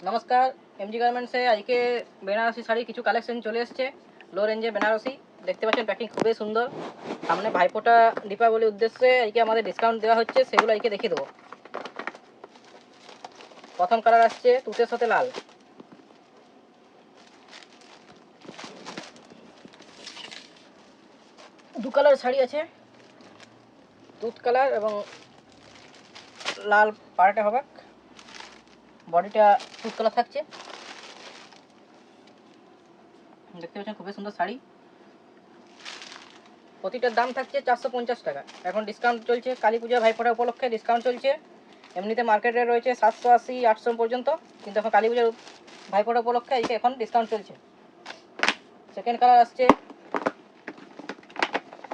নমস্কার, এমজি গার্মেন্টসে আজকে বেনারসি শাড়ি কিছু কালেকশন চলে এসেছে। লো রেঞ্জে বেনারসি দেখতে পাচ্ছেন, প্যাকিং খুবই সুন্দর। সামনে ভাইফোঁটা দীপাবলির উদ্দেশ্যে আজকে আমাদের ডিসকাউন্ট দেওয়া হচ্ছে, সেগুলো আজকে দেখিয়ে দেবো। প্রথম কালার আসছে তুতের সাথে লাল। দু কালার শাড়ি আছে, তুত কালার এবং লাল পাড়াটা হবে। বডিটা তুত কালার থাকছে, দেখতে পাচ্ছেন খুবই সুন্দর শাড়ি। প্রতিটার দাম থাকছে 450 টাকা। এখন ডিসকাউন্ট চলছে, কালী পূজা ভাইফোঁটা উপলক্ষে ডিসকাউন্ট চলছে। এমনিতে মার্কেটে রয়েছে 780 800 পর্যন্ত, কিন্তু এখন কালী পূজার ভাইফোঁটা উপলক্ষে আজকে এখন ডিসকাউন্ট চলছে। সেকেন্ড কালার আসছে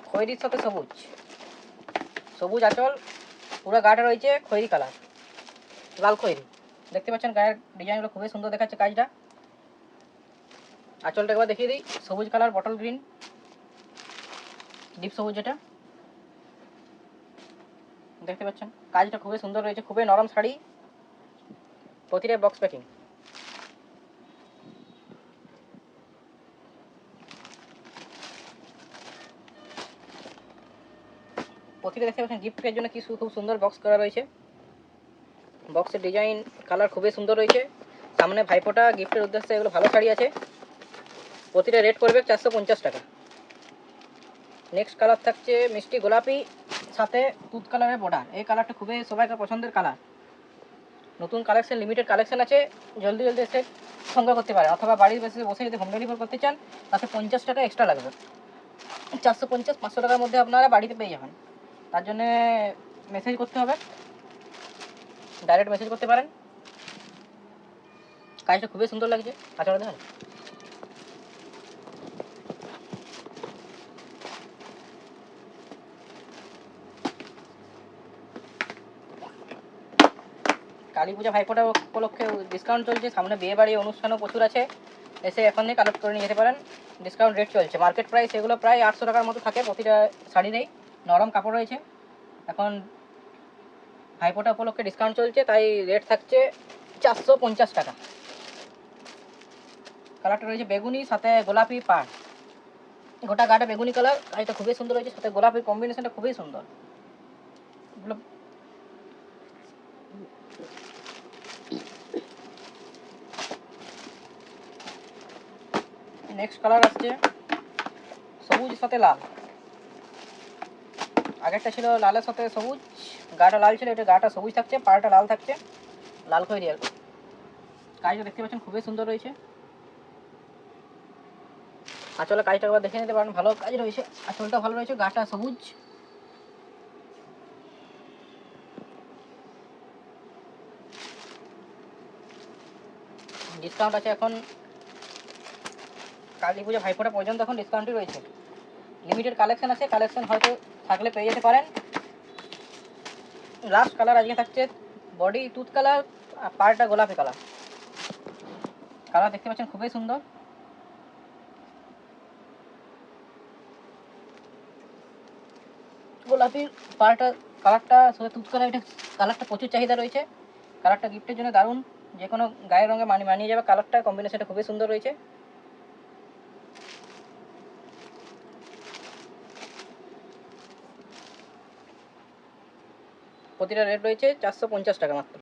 খয়েরির সাথে সবুজ। সবুজ আঁচল, পুরো গাটা রয়েছে খয়েরি কালার, লাল খয়েরি। দেখতে পাচ্ছেন গায়ের ডিজাইনগুলো খুবই সুন্দর দেখাচ্ছে কাজটা। আঁচলটা একবার দেখিয়ে দিই, সবুজ কালার, বটল গ্রিন, ডিপ সবুজ যেটা দেখতে পাচ্ছেন। কাজটা খুবই সুন্দর রয়েছে, খুবই নরম শাড়ি, প্রতিটা বক্স প্যাকিং। প্রতিটা দেখতে পাচ্ছেন গিফটের জন্য কি খুব সুন্দর বক্স করা রয়েছে। বক্সের ডিজাইন কালার খুবই সুন্দর রয়েছে। সামনে ভাইফোঁটা গিফটের উদ্দেশ্যে এগুলো ভালো শাড়ি আছে। প্রতিটা রেট করবে 450 টাকা। নেক্সট কালার থাকছে মিষ্টি গোলাপি সাথে তুত কালারের বর্ডার। এই কালারটা খুবই সবাইকার পছন্দের কালার। নতুন কালেকশন, লিমিটেড কালেকশন আছে, জলদি জলদি এসে সংগ্রহ করতে পারে, অথবা বাড়ির বেসে বসে যদি হোম ডেলিভারি করতে চান তাতে 50 টাকা এক্সট্রা লাগবে। 450 500 টাকার মধ্যে আপনারা বাড়িতে পেয়ে যাবেন। তার জন্যে মেসেজ করতে হবে, ডাইরেক্ট মেসেজ করতে পারেন। কাজটা খুবই সুন্দর লাগছে। আচ্ছা দেখেন, কালী পূজা ভাইফোঁটা উপলক্ষে ডিসকাউন্ট চলছে। সামনে বিয়ে বাড়ি অনুষ্ঠানও প্রচুর আছে, এসে এখন থেকে কালেক্ট করে নিয়ে যেতে পারেন। ডিসকাউন্ট রেট চলছে। মার্কেট প্রাইস এগুলো প্রায় 800 টাকার মতো থাকে প্রতিটা শাড়িরই। নরম কাপড় রয়েছে। এখন ভাইফোঁটা উপলক্ষে ডিসকাউন্ট চলছে, তাই রেট থাকছে 450 টাকা। কালারটা রয়েছে বেগুনি সাথে গোলাপি পাড়, গোটা গাটা বেগুনি কালার। এটা খুবই সুন্দর হয়েছে, সাথে গোলাপি কম্বিনেশনটা খুবই সুন্দর। নেক্সট কালার আসছে সবুজ সাথে লাল। আগেরটা ছিল লালের সাথে সবুজ, গাটা লাল ছিল, এটা গাটা সবুজ থাকছে, পাড়টা লাল থাকছে, লাল খয়েরি। আর কাজটা দেখতে পাচ্ছেন খুবই সুন্দর রয়েছে। আঁচলের কাজটা একবার দেখে নিতে পারেন, ভালো কাজ রয়েছে। আঁচলটা ভালো রয়েছে, গাটা সবুজ। ডিসকাউন্ট আছে এখন কালী পূজা ভাইফোঁটা পর্যন্ত, এখন ডিসকাউন্টই রয়েছে। লিমিটেড কালেকশন আছে, কালেকশন হয়তো থাকলে পেয়ে যেতে পারেন। লাস্ট কালার আজকে থাকছে বডি তুত কালার, আর পাড়টা গোলাপি কালার। কালার দেখতে পাচ্ছেন খুবই সুন্দর। গোলাপির পাড়টা কালারটা সাথে তুত কালার, এটা কালারটা প্রচুর চাহিদা রয়েছে। কালারটা গিফটের জন্য দারুণ, যে কোনো গায়ের রঙে মানিয়ে যাবে। কালারটা কম্বিনেশনটা খুবই সুন্দর রয়েছে। প্রতিটা রেট রয়েছে 450 টাকা মাত্র।